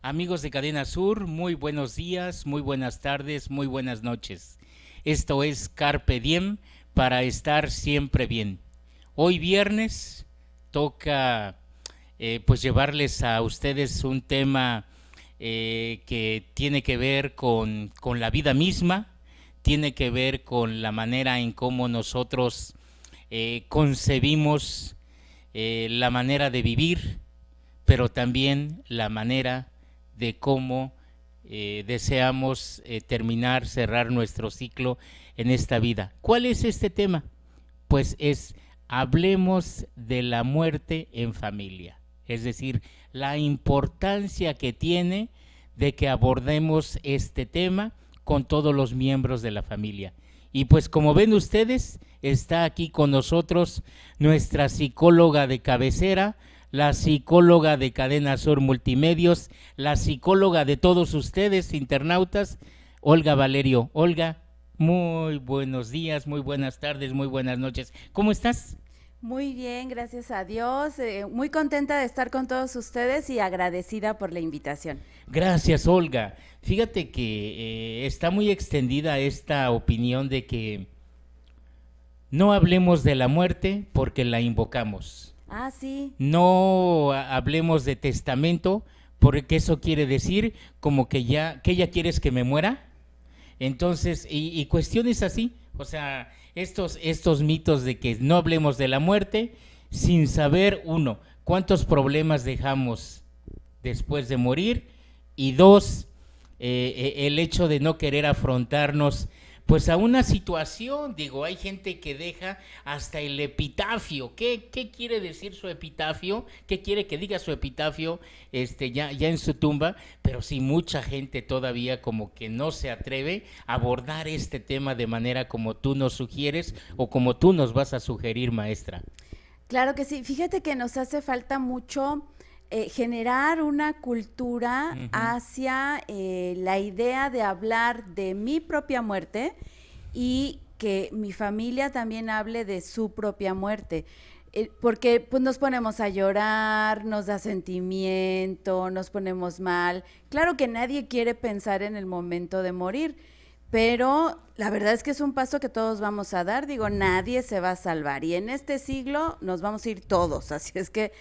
Amigos de Cadena Sur, muy buenos días, muy buenas tardes, muy buenas noches. Esto es Carpe Diem para estar siempre bien. Hoy viernes toca pues llevarles a ustedes un tema que tiene que ver con la vida misma, tiene que ver con la manera en cómo nosotros concebimos la manera de vivir, pero también la manera de cómo deseamos terminar, cerrar nuestro ciclo en esta vida. ¿Cuál es este tema? Pues hablemos de la muerte en familia, es decir, la importancia que tiene de que abordemos este tema con todos los miembros de la familia. Y pues como ven ustedes, está aquí con nosotros nuestra psicóloga de cabecera, la psicóloga de Cadena Sur Multimedios, la psicóloga de todos ustedes, internautas, Olga Valerio. Olga, muy buenos días, muy buenas tardes, muy buenas noches. ¿Cómo estás? Muy bien, gracias a Dios. Muy contenta de estar con todos ustedes y agradecida por la invitación. Gracias, Olga. Fíjate que está muy extendida esta opinión de que no hablemos de la muerte porque la invocamos. Ah, sí, No hablemos de testamento, porque eso quiere decir como que ya quieres que me muera. Entonces, y cuestiones así, o sea, estos mitos de que no hablemos de la muerte sin saber, uno, cuántos problemas dejamos después de morir, y dos, el hecho de no querer afrontarnos pues a una situación. Digo, hay gente que deja hasta el epitafio. ¿Qué quiere decir su epitafio? ¿Qué quiere que diga su epitafio ya en su tumba? Pero sí, mucha gente todavía como que no se atreve a abordar este tema de manera como tú nos sugieres o como tú nos vas a sugerir, maestra. claro que sí. Fíjate que nos hace falta mucho generar una cultura Ujú. hacia la idea de hablar de mi propia muerte y que mi familia también hable de su propia muerte. Porque pues nos ponemos a llorar, nos da sentimiento, nos ponemos mal. Claro que nadie quiere pensar en el momento de morir, pero la verdad es que es un paso que todos vamos a dar. Digo, nadie se va a salvar y en este siglo nos vamos a ir todos. Así es que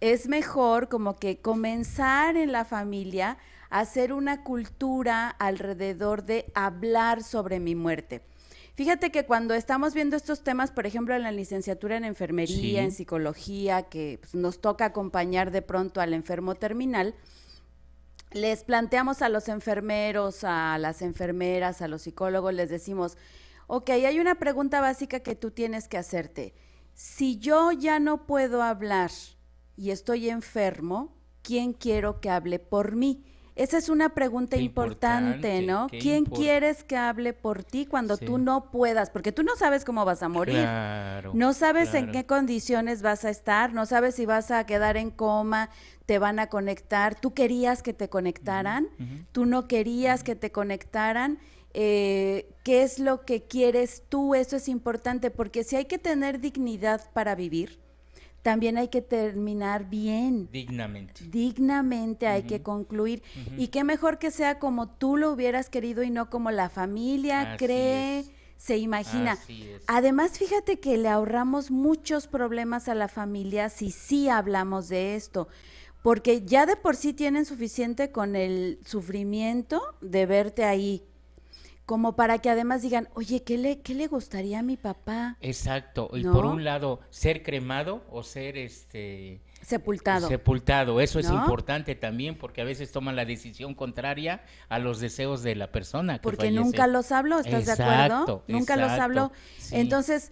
es mejor como que comenzar en la familia a hacer una cultura alrededor de hablar sobre mi muerte. Fíjate que cuando estamos viendo estos temas, por ejemplo, en la licenciatura en enfermería, en Sí, psicología, que pues, nos toca acompañar de pronto al enfermo terminal, les planteamos a los enfermeros, a las enfermeras, a los psicólogos, les decimos, ok, hay una pregunta básica que tú tienes que hacerte. Si yo ya no puedo hablar y estoy enfermo, ¿quién quiero que hable por mí? Esa es una pregunta qué importante, importante, ¿no? qué ¿Quién importante. quieres que hable por ti cuando tú Sí, no puedas? Porque tú no sabes cómo vas a morir. claro, No sabes en claro. qué condiciones vas a estar, no sabes si vas a quedar en coma, te van a conectar. Tú querías que te Ujú, conectaran, ujú. tú no querías que te conectaran. ¿Qué es lo que quieres tú? Eso es importante porque si hay que tener dignidad para vivir, también hay que terminar bien, Dignamente. dignamente hay que Ujú, concluir. ujú. Y qué mejor que sea como tú lo hubieras querido y no como la familia Así cree, es, se imagina. así es. Además, fíjate que le ahorramos muchos problemas a la familia si sí hablamos de esto, porque ya de por sí tienen suficiente con el sufrimiento de verte ahí, como para que además digan, oye, qué le gustaría a mi papá? Exacto. Y por un ¿No? lado, ser cremado o ser Sepultado, sepultado. Eso es ¿no? importante también porque a veces toman la decisión contraria a los deseos de la persona que Porque nunca fallece. los habló, ¿estás de acuerdo? Exacto, Nunca los exacto. habló. Sí. Entonces,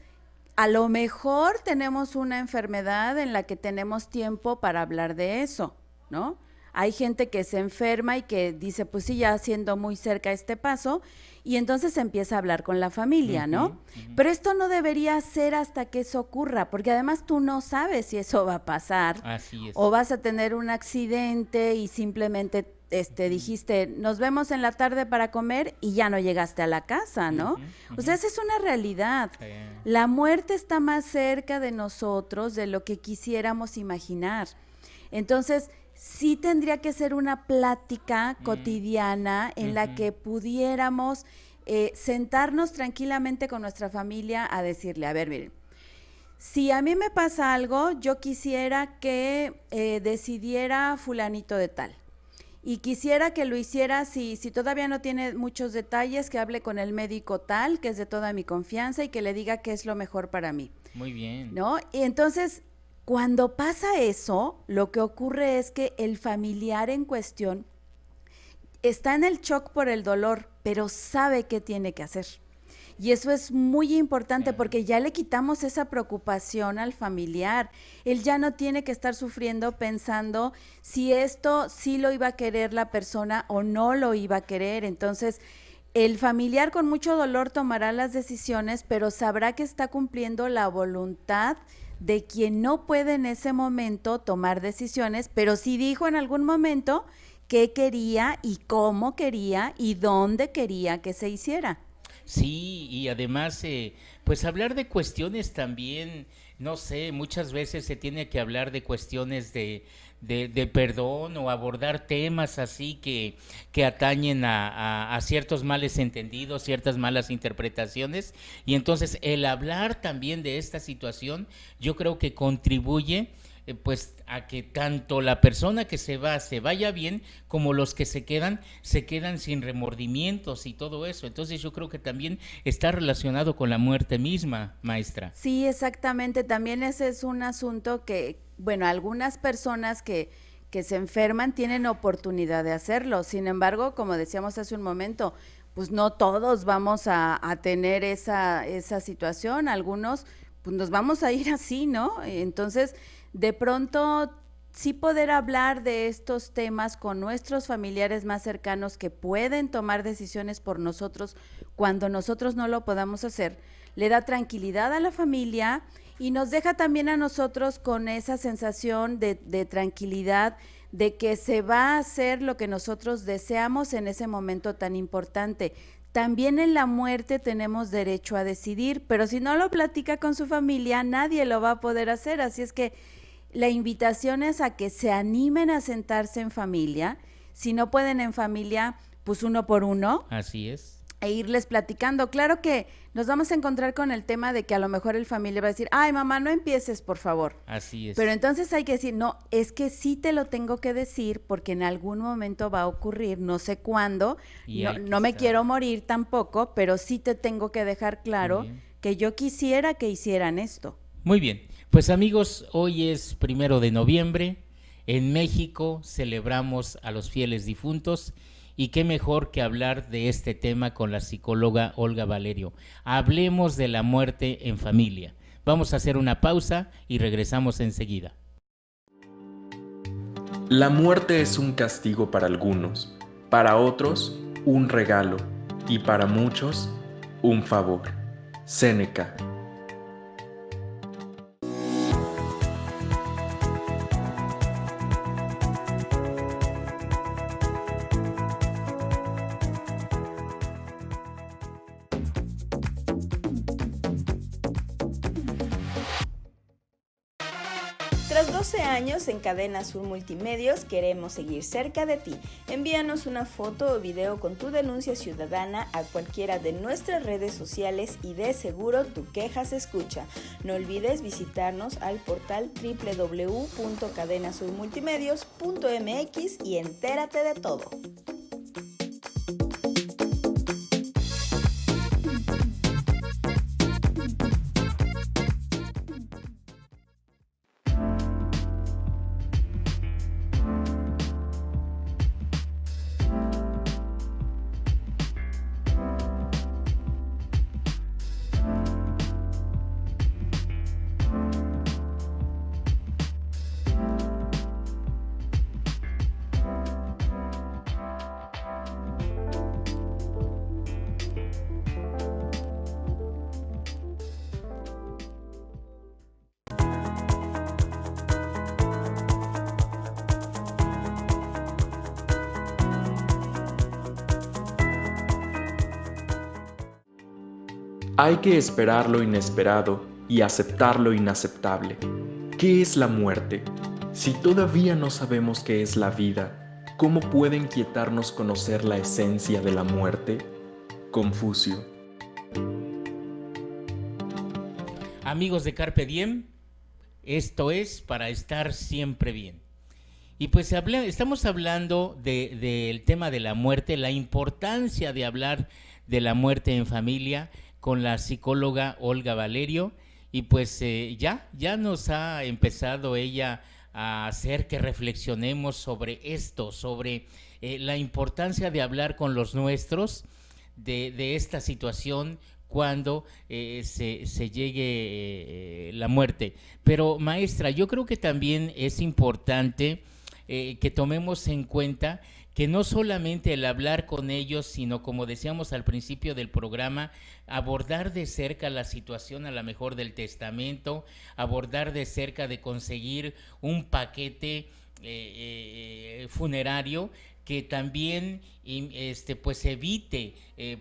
a lo mejor tenemos una enfermedad en la que tenemos tiempo para hablar de eso, ¿no? Hay gente que se enferma y que dice, pues sí, ya siendo muy cerca este paso, y entonces empieza a hablar con la familia, Ujú, ¿no? ujú. Pero esto no debería ser hasta que eso ocurra, porque además tú no sabes si eso va a pasar Así o es. vas a tener un accidente y simplemente dijiste, nos vemos en la tarde para comer y ya no llegaste a la casa, ¿no? Ujú, O ujú. sea, esa es una realidad. Eh, La muerte está más cerca de nosotros de lo que quisiéramos imaginar. Entonces, sí tendría que ser una plática cotidiana en la que pudiéramos sentarnos tranquilamente con nuestra familia a decirle, a ver, miren, si a mí me pasa algo, yo quisiera que decidiera fulanito de tal. Y quisiera que lo hiciera, si todavía no tiene muchos detalles, que hable con el médico tal, que es de toda mi confianza, y que le diga qué es lo mejor para mí. Muy bien. ¿No? Y entonces, cuando pasa eso, lo que ocurre es que el familiar en cuestión está en el shock por el dolor, pero sabe qué tiene que hacer. Y eso es muy importante porque ya le quitamos esa preocupación al familiar. Él ya no tiene que estar sufriendo pensando si esto sí lo iba a querer la persona o no lo iba a querer. Entonces, el familiar con mucho dolor tomará las decisiones, pero sabrá que está cumpliendo la voluntad de quien no puede en ese momento tomar decisiones, pero sí dijo en algún momento qué quería y cómo quería y dónde quería que se hiciera. Sí, y además, pues hablar de cuestiones también, no sé, muchas veces se tiene que hablar de cuestiones de perdón o abordar temas así que atañen a ciertos males entendidos, ciertas malas interpretaciones, y entonces el hablar también de esta situación, yo creo que contribuye pues a que tanto la persona que se va se vaya bien, como los que se quedan sin remordimientos y todo eso. Entonces yo creo que también está relacionado con la muerte misma, maestra. Sí, exactamente. También ese es un asunto que, bueno, algunas personas que se enferman tienen oportunidad de hacerlo. Sin embargo, como decíamos hace un momento, pues no todos vamos a tener esa situación. Algunos, pues nos vamos a ir así, ¿no? Entonces, de pronto sí poder hablar de estos temas con nuestros familiares más cercanos que pueden tomar decisiones por nosotros cuando nosotros no lo podamos hacer, le da tranquilidad a la familia y nos deja también a nosotros con esa sensación de tranquilidad, de que se va a hacer lo que nosotros deseamos en ese momento tan importante. También en la muerte tenemos derecho a decidir, pero si no lo platica con su familia, nadie lo va a poder hacer, así es que la invitación es a que se animen a sentarse en familia, si no pueden en familia, pues uno por uno. Así es. E irles platicando. Claro que nos vamos a encontrar con el tema de que a lo mejor el familiar va a decir, ay mamá, no empieces, por favor. Así es. Pero entonces hay que decir, no, es que sí te lo tengo que decir porque en algún momento va a ocurrir, no sé cuándo, no me quiero morir tampoco, pero sí te tengo que dejar claro que yo quisiera que hicieran esto. Muy bien, pues amigos, hoy es 1 de noviembre, en México celebramos a los fieles difuntos y qué mejor que hablar de este tema con la psicóloga Olga Valerio. Hablemos de la muerte en familia. Vamos a hacer una pausa y regresamos enseguida. La muerte es un castigo para algunos, para otros un regalo y para muchos un favor. Séneca. Tras 12 años en Cadena Azul Multimedios, queremos seguir cerca de ti. Envíanos una foto o video con tu denuncia ciudadana a cualquiera de nuestras redes sociales y de seguro tu queja se escucha. No olvides visitarnos al portal www.cadenazulmultimedios.mx y entérate de todo. Hay que esperar lo inesperado y aceptar lo inaceptable. ¿Qué es la muerte? Si todavía no sabemos qué es la vida, ¿cómo puede inquietarnos conocer la esencia de la muerte? Confucio. Amigos de Carpe Diem, esto es para estar siempre bien. Y pues estamos hablando del tema de la muerte, la importancia de hablar de la muerte en familia con la psicóloga Olga Valerio. Y pues ya nos ha empezado ella a hacer que reflexionemos sobre esto, sobre la importancia de hablar con los nuestros de esta situación cuando se llegue la muerte. Pero maestra, yo creo que también es importante que tomemos en cuenta que no solamente el hablar con ellos, sino como decíamos al principio del programa, abordar de cerca la situación a lo mejor del testamento, abordar de cerca de conseguir un paquete funerario que también pues evite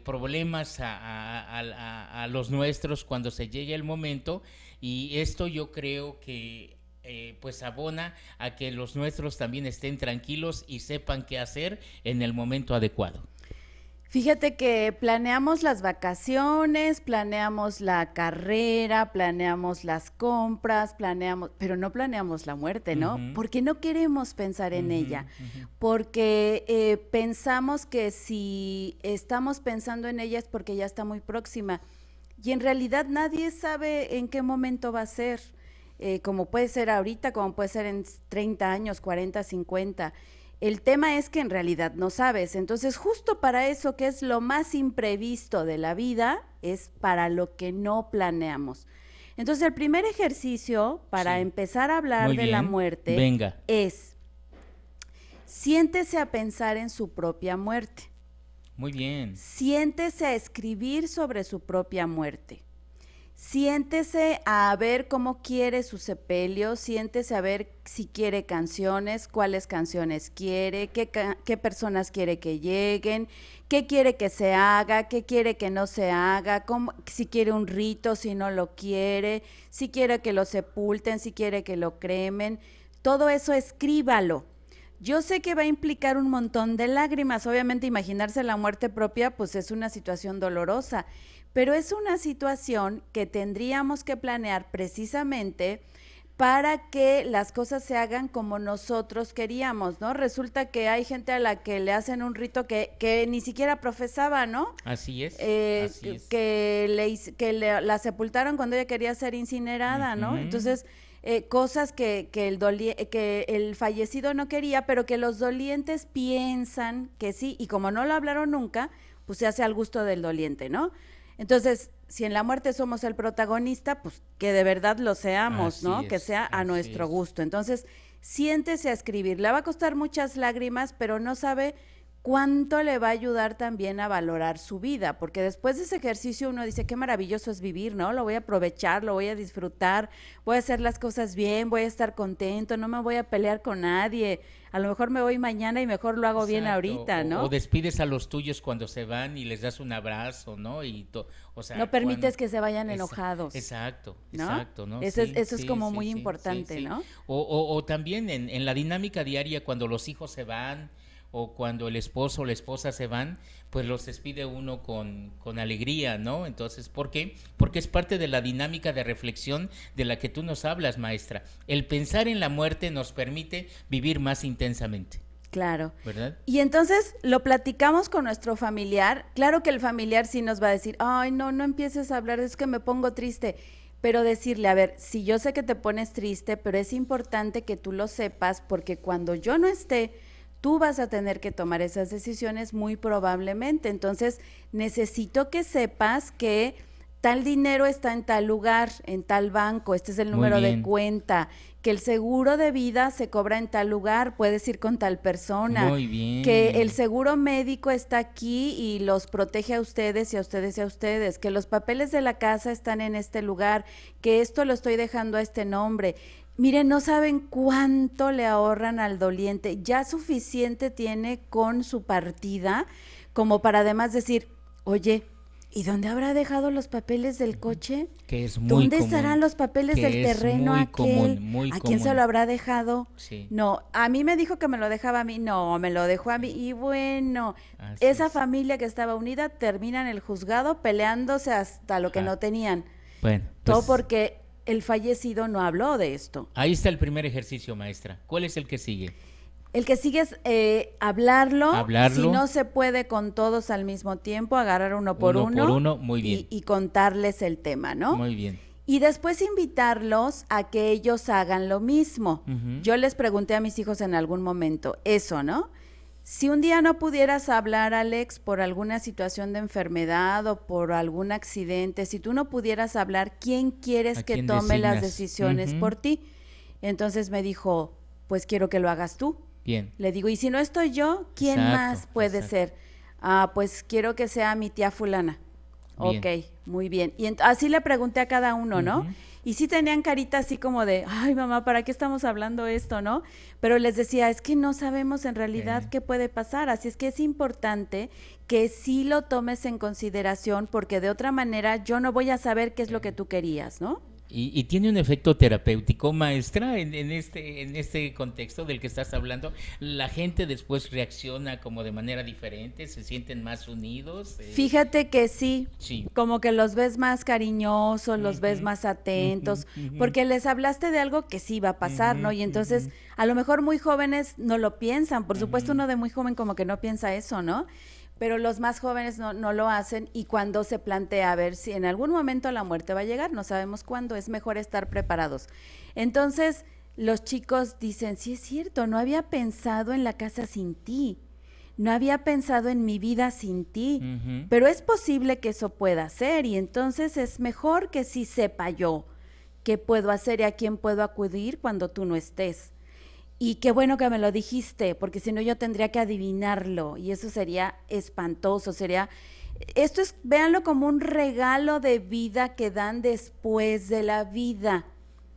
problemas a los nuestros cuando se llegue el momento, y esto yo creo que pues abona a que los nuestros también estén tranquilos y sepan qué hacer en el momento adecuado. Fíjate que planeamos las vacaciones, planeamos la carrera, planeamos las compras, pero no planeamos la muerte, ¿no? Uh-huh. Porque no queremos pensar en ella, porque pensamos que si estamos pensando en ella es porque ya está muy próxima, y en realidad nadie sabe en qué momento va a ser, como puede ser ahorita, como puede ser en 30 años, 40, 50. El tema es que en realidad no sabes. Entonces, justo para eso, que es lo más imprevisto de la vida, es para lo que no planeamos. Entonces, el primer ejercicio para empezar a hablar de la muerte es: siéntese a pensar en su propia muerte. Muy bien. Siéntese a escribir sobre su propia muerte. Siéntese a ver cómo quiere su sepelio, siéntese a ver si quiere canciones, cuáles canciones quiere, qué personas quiere que lleguen, qué quiere que se haga, qué quiere que no se haga, si quiere un rito, si no lo quiere, si quiere que lo sepulten, si quiere que lo cremen. Todo eso escríbalo. Yo sé que va a implicar un montón de lágrimas. Obviamente, imaginarse la muerte propia pues es una situación dolorosa, pero es una situación que tendríamos que planear precisamente para que las cosas se hagan como nosotros queríamos, ¿no? Resulta que hay gente a la que le hacen un rito que ni siquiera profesaba, ¿no? Así es. Así es. Que la sepultaron cuando ella quería ser incinerada, ¿no? Entonces, cosas que el fallecido no quería, pero que los dolientes piensan que sí, y como no lo hablaron nunca, pues se hace al gusto del doliente, ¿no? Entonces, si en la muerte somos el protagonista, pues que de verdad lo seamos, ¿no? Que sea a nuestro gusto. Entonces, siéntese a escribir. Le va a costar muchas lágrimas, pero no sabe cuánto le va a ayudar también a valorar su vida, porque después de ese ejercicio uno dice, qué maravilloso es vivir, ¿no? Lo voy a aprovechar, lo voy a disfrutar, voy a hacer las cosas bien, voy a estar contento, no me voy a pelear con nadie, a lo mejor me voy mañana y mejor lo hago bien ahorita, ¿no? O despides a los tuyos cuando se van y les das un abrazo, ¿no? O sea, no permites que se vayan enojados. Exacto, ¿no? exacto, ¿no? Eso es como muy importante, ¿no? O también en la dinámica diaria, cuando los hijos se van, o cuando el esposo o la esposa se van, pues los despide uno con alegría, ¿no? Entonces, ¿por qué? Porque es parte de la dinámica de reflexión de la que tú nos hablas, maestra. El pensar en la muerte nos permite vivir más intensamente. Claro. ¿Verdad? Y entonces lo platicamos con nuestro familiar. Claro que el familiar sí nos va a decir, ay, no empieces a hablar, es que me pongo triste. Pero decirle, a ver, si yo sé que te pones triste, pero es importante que tú lo sepas, porque cuando yo no esté, tú vas a tener que tomar esas decisiones muy probablemente. Entonces, necesito que sepas que tal dinero está en tal lugar, en tal banco, este es el número de cuenta, que el seguro de vida se cobra en tal lugar, puedes ir con tal persona. Muy bien. Que el seguro médico está aquí y los protege a ustedes y a ustedes y a ustedes, que los papeles de la casa están en este lugar, que esto lo estoy dejando a este nombre. Miren, no saben cuánto le ahorran al doliente, ya suficiente tiene con su partida como para además decir, oye, ¿Y dónde habrá dejado los papeles del coche? Que es muy ¿Dónde común, estarán los papeles que del es terreno muy aquel? común, muy ¿A quién se común. lo habrá dejado? Sí. No, a mí me dijo que me lo dejaba a mí. No, me lo dejó a mí. Y bueno, Así esa es. familia que estaba unida termina en el juzgado peleándose hasta lo que Ajá. no tenían. Bueno, Todo pues, porque el fallecido no habló de esto. ahí está el primer ejercicio, maestra. ¿Cuál es el que sigue? El que sigue es hablarlo. Hablarlo. Si no se puede con todos al mismo tiempo, agarrar uno por Uno por uno, muy bien. y contarles el tema, ¿no? Muy bien. Y después invitarlos a que ellos hagan lo mismo. Ujú. Yo les pregunté a mis hijos en algún momento eso, ¿no? Si un día no pudieras hablar, Alex, por alguna situación de enfermedad o por algún accidente, si tú no pudieras hablar, ¿quién quieres ¿A que quién tome las designas? decisiones Ujú. por ti? Entonces me dijo, pues quiero que lo hagas tú. Bien. Le digo, y si no estoy yo, ¿quién Exacto, más puede exacto. ser? Pues quiero que sea mi tía fulana. Bien. Ok, muy bien. Y así le pregunté a cada uno, ¿no? Ujú. Y sí tenían carita así como de, ay mamá, ¿para qué estamos hablando esto, no? Pero les decía, es que no sabemos en realidad qué puede pasar, así es que es importante que sí lo tomes en consideración porque de otra manera yo no voy a saber qué es lo que tú querías, ¿no? Y tiene un efecto terapéutico, maestra, en este contexto del que estás hablando. La gente después reacciona como de manera diferente, se sienten más unidos. Fíjate que sí, Sí. como que los ves más cariñosos, los ves Ujú, más atentos, ujú. porque les hablaste de algo que sí va a pasar, ¿no? Y entonces, a lo mejor muy jóvenes no lo piensan, por supuesto uno de muy joven como que no piensa eso, ¿no? Pero los más jóvenes no lo hacen y cuando se plantea a ver si en algún momento la muerte va a llegar, no sabemos cuándo, es mejor estar preparados. Entonces, los chicos dicen, sí es cierto, no había pensado en la casa sin ti. No había pensado en mi vida sin ti, Ujú. pero es posible que eso pueda ser y entonces es mejor que sí sepa yo qué puedo hacer y a quién puedo acudir cuando tú no estés. Y qué bueno que me lo dijiste, porque si no yo tendría que adivinarlo y eso sería espantoso, esto es, véanlo como un regalo de vida que dan después de la vida.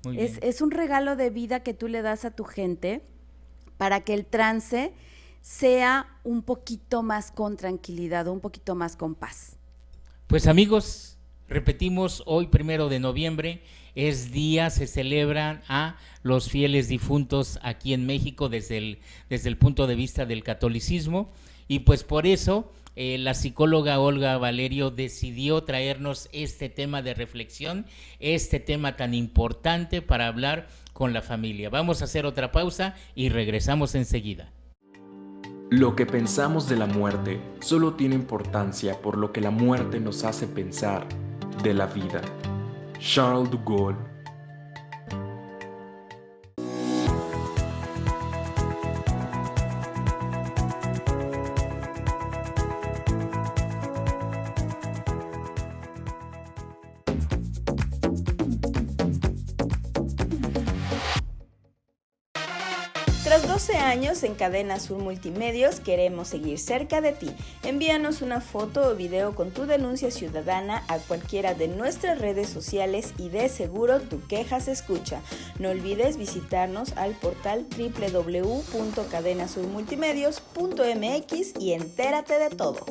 Muy bien. Es un regalo de vida que tú le das a tu gente para que el trance sea un poquito más con tranquilidad, un poquito más con paz. Pues amigos, repetimos, hoy 1 de noviembre es día, se celebran a los fieles difuntos aquí en México desde el punto de vista del catolicismo y pues por eso la psicóloga Olga Valerio decidió traernos este tema de reflexión, este tema tan importante para hablar con la familia. Vamos a hacer otra pausa y regresamos enseguida. Lo que pensamos de la muerte solo tiene importancia por lo que la muerte nos hace pensar de la vida. Charles de Gaulle. Tras 12 años en Cadena Sur Multimedios, queremos seguir cerca de ti. Envíanos una foto o video con tu denuncia ciudadana a cualquiera de nuestras redes sociales y de seguro tu queja se escucha. No olvides visitarnos al portal www.cadenasurmultimedios.mx y entérate de todo.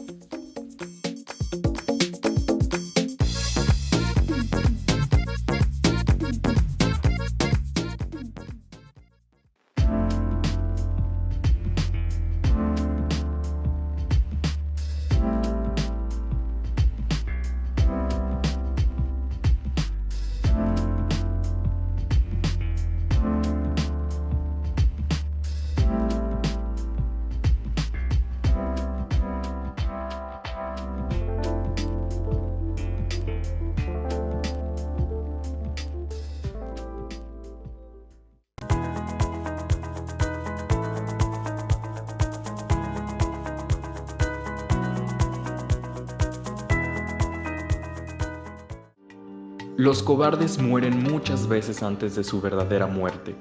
Los cobardes mueren muchas veces antes de su verdadera muerte.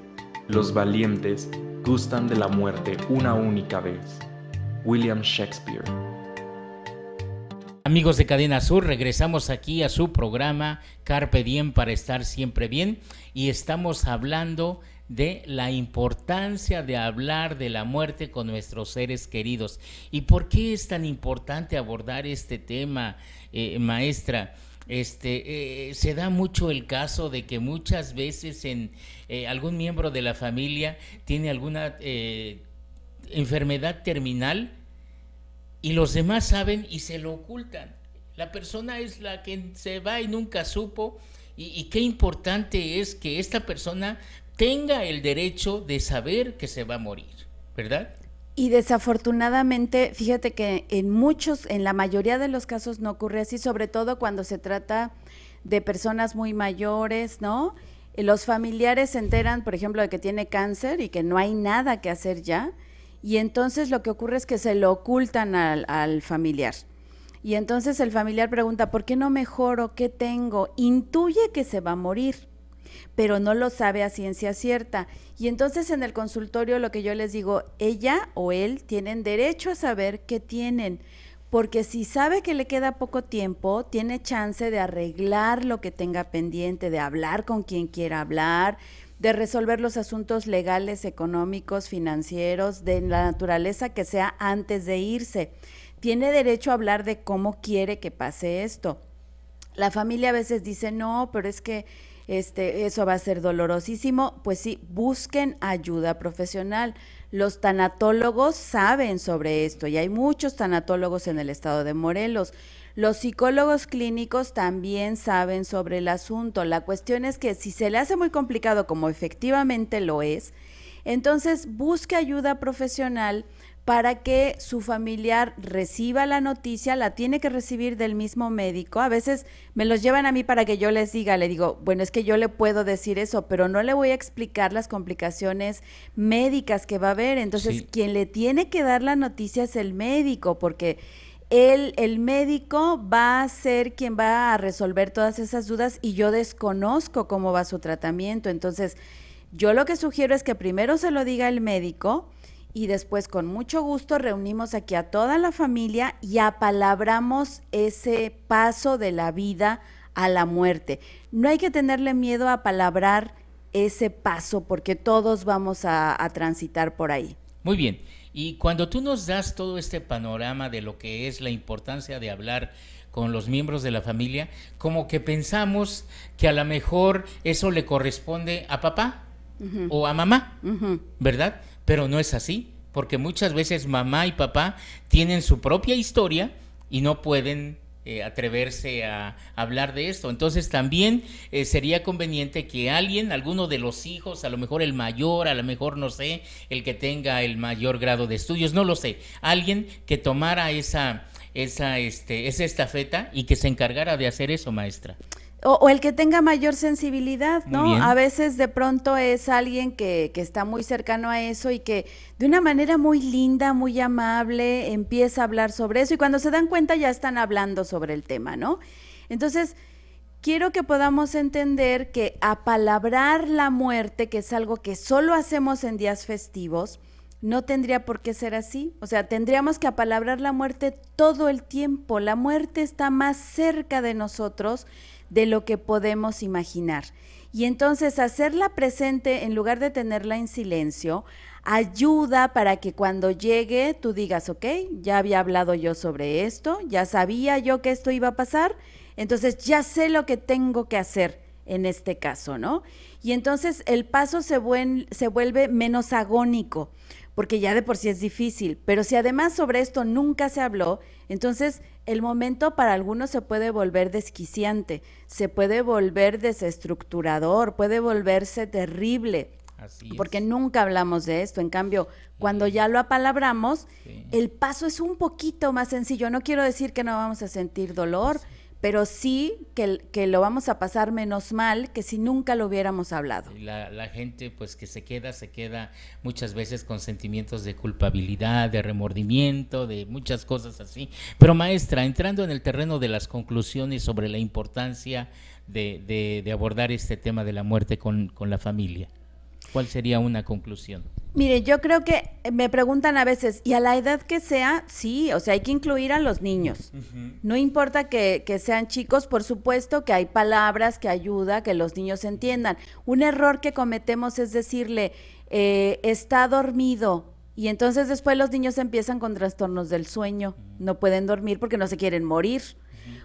Los valientes gustan de la muerte una única vez. William Shakespeare. Amigos de Cadena Sur, regresamos aquí a su programa Carpe Diem para estar siempre bien y estamos hablando de la importancia de hablar de la muerte con nuestros seres queridos. ¿Y por qué es tan importante abordar este tema, maestra? Se da mucho el caso de que muchas veces algún miembro de la familia tiene alguna enfermedad terminal y los demás saben y se lo ocultan. La persona es la que se va y nunca supo, y qué importante es que esta persona tenga el derecho de saber que se va a morir, ¿verdad? Y desafortunadamente, fíjate que en la mayoría de los casos no ocurre así, sobre todo cuando se trata de personas muy mayores, ¿no? Los familiares se enteran, por ejemplo, de que tiene cáncer y que no hay nada que hacer ya, y entonces lo que ocurre es que se lo ocultan al familiar. Y entonces el familiar pregunta, ¿por qué no mejoro? ¿Qué tengo? Intuye que se va a morir, pero no lo sabe a ciencia cierta. Y entonces en el consultorio lo que yo les digo, ella o él tienen derecho a saber qué tienen, porque si sabe que le queda poco tiempo, tiene chance de arreglar lo que tenga pendiente, de hablar con quien quiera hablar, de resolver los asuntos legales, económicos, financieros, de la naturaleza que sea antes de irse. Tiene derecho a hablar de cómo quiere que pase esto. La familia a veces dice, no, pero es que eso va a ser dolorosísimo. Pues sí, busquen ayuda profesional. Los tanatólogos saben sobre esto y hay muchos tanatólogos en el estado de Morelos. Los psicólogos clínicos también saben sobre el asunto. La cuestión es que si se le hace muy complicado, como efectivamente lo es, entonces busque ayuda profesional para que su familiar reciba la noticia. La tiene que recibir del mismo médico. A veces me los llevan a mí para que yo les diga, le digo, bueno, es que yo le puedo decir eso, pero no le voy a explicar las complicaciones médicas que va a haber. Entonces, sí, quien le tiene que dar la noticia es el médico, porque el médico va a ser quien va a resolver todas esas dudas y yo desconozco cómo va su tratamiento. Entonces, yo lo que sugiero es que primero se lo diga el médico y después con mucho gusto reunimos aquí a toda la familia y apalabramos ese paso de la vida a la muerte. No hay que tenerle miedo a palabrar ese paso porque todos vamos a transitar por ahí. Muy bien, y cuando tú nos das todo este panorama de lo que es la importancia de hablar con los miembros de la familia, como que pensamos que a lo mejor eso le corresponde a papá o a mamá, ¿verdad? Pero no es así, porque muchas veces mamá y papá tienen su propia historia y no pueden atreverse a hablar de esto. Entonces también sería conveniente que alguno de los hijos, a lo mejor el mayor, a lo mejor no sé, el que tenga el mayor grado de estudios, no lo sé, alguien que tomara esa estafeta y que se encargara de hacer eso, maestra. O el que tenga mayor sensibilidad, ¿no? A veces de pronto es alguien que está muy cercano a eso y que de una manera muy linda, muy amable, empieza a hablar sobre eso y cuando se dan cuenta ya están hablando sobre el tema, ¿no? Entonces, quiero que podamos entender que apalabrar la muerte, que es algo que solo hacemos en días festivos, no tendría por qué ser así. O sea, tendríamos que apalabrar la muerte todo el tiempo. La muerte está más cerca de nosotros de lo que podemos imaginar. Y entonces hacerla presente en lugar de tenerla en silencio ayuda para que cuando llegue tú digas, ok, ya había hablado yo sobre esto, ya sabía yo que esto iba a pasar, entonces ya sé lo que tengo que hacer en este caso, ¿no? Y entonces el paso se vuelve menos agónico, porque ya de por sí es difícil, pero si además sobre esto nunca se habló, entonces el momento para algunos se puede volver desquiciante, se puede volver desestructurador, puede volverse terrible, porque nunca hablamos de esto. En cambio, cuando ya lo apalabramos, el paso es un poquito más sencillo. No quiero decir que no vamos a sentir dolor, pero sí que lo vamos a pasar menos mal que si nunca lo hubiéramos hablado. La gente pues que se queda muchas veces con sentimientos de culpabilidad, de remordimiento, de muchas cosas así. Pero maestra, entrando en el terreno de las conclusiones sobre la importancia de abordar este tema de la muerte con la familia, ¿cuál sería una conclusión? Mire, yo creo que me preguntan a veces, ¿y a la edad que sea? Sí, o sea, hay que incluir a los niños. No importa que sean chicos, por supuesto que hay palabras que ayuda que los niños entiendan. Un error que cometemos es decirle, está dormido, y entonces después los niños empiezan con trastornos del sueño, no pueden dormir porque no se quieren morir.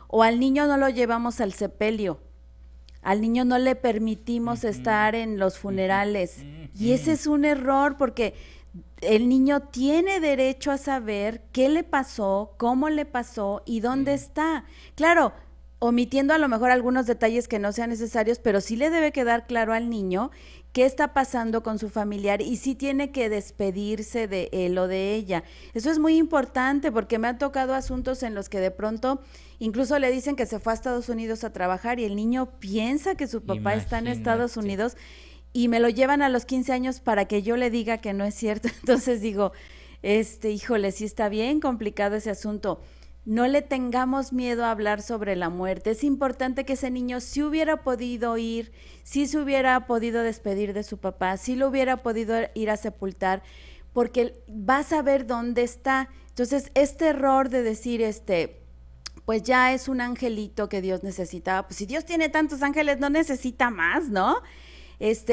O al niño no lo llevamos al sepelio. Al niño no le permitimos estar en los funerales. Y ese es un error porque el niño tiene derecho a saber qué le pasó, cómo le pasó y dónde está. Claro, omitiendo a lo mejor algunos detalles que no sean necesarios, pero sí le debe quedar claro al niño qué está pasando con su familiar y sí tiene que despedirse de él o de ella. Eso es muy importante porque me han tocado asuntos en los que de pronto incluso le dicen que se fue a Estados Unidos a trabajar y el niño piensa que su papá está en Estados Unidos y me lo llevan a los 15 años para que yo le diga que no es cierto. Entonces digo, híjole, sí está bien complicado ese asunto. No le tengamos miedo a hablar sobre la muerte. Es importante que ese niño sí hubiera podido ir, sí se hubiera podido despedir de su papá, sí lo hubiera podido ir a sepultar, porque va a saber dónde está. Entonces, este error de decir, pues ya es un angelito que Dios necesitaba. Pues si Dios tiene tantos ángeles, no necesita más, ¿no?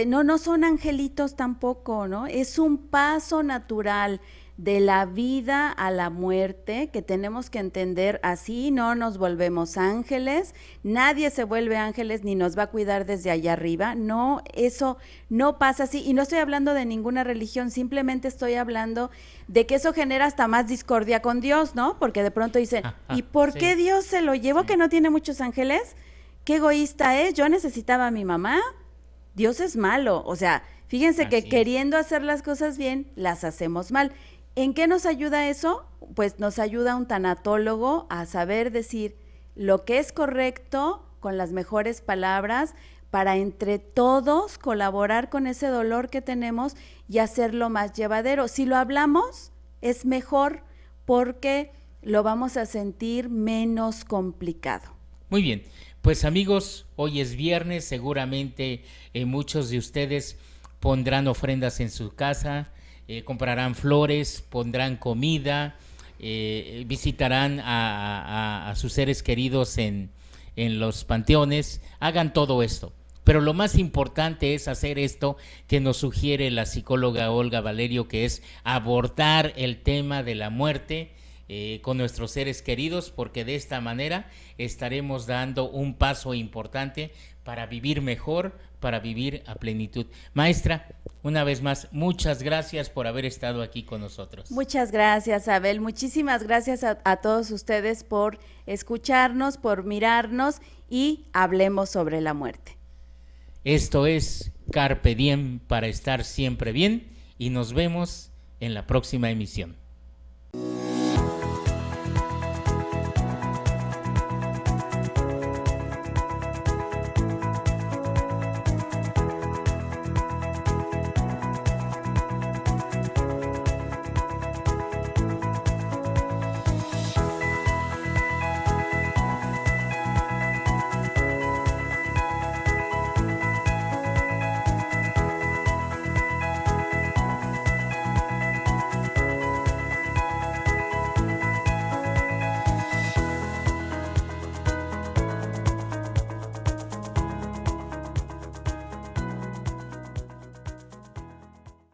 No son angelitos tampoco, ¿no? Es un paso natural de la vida a la muerte que tenemos que entender. Así no nos volvemos ángeles, nadie se vuelve ángeles ni nos va a cuidar desde allá arriba. No, eso no pasa así. Y no estoy hablando de ninguna religión, simplemente estoy hablando de que eso genera hasta más discordia con Dios, ¿no? Porque de pronto dicen, ¿y por qué Dios se lo llevó que no tiene muchos ángeles? Qué egoísta es, yo necesitaba a mi mamá. Dios es malo, o sea, fíjense que queriendo hacer las cosas bien, las hacemos mal. ¿En qué nos ayuda eso? Pues nos ayuda un tanatólogo a saber decir lo que es correcto con las mejores palabras para entre todos colaborar con ese dolor que tenemos y hacerlo más llevadero. Si lo hablamos, es mejor porque lo vamos a sentir menos complicado. Muy bien, pues amigos, hoy es viernes, seguramente muchos de ustedes pondrán ofrendas en su casa, comprarán flores, pondrán comida, visitarán a sus seres queridos en los panteones, hagan todo esto. Pero lo más importante es hacer esto que nos sugiere la psicóloga Olga Valerio, que es abordar el tema de la muerte con nuestros seres queridos, porque de esta manera estaremos dando un paso importante para vivir mejor, para vivir a plenitud. Maestra, una vez más, muchas gracias por haber estado aquí con nosotros. Muchas gracias, Abel. Muchísimas gracias a todos ustedes por escucharnos, por mirarnos y hablemos sobre la muerte. Esto es Carpe Diem para estar siempre bien y nos vemos en la próxima emisión.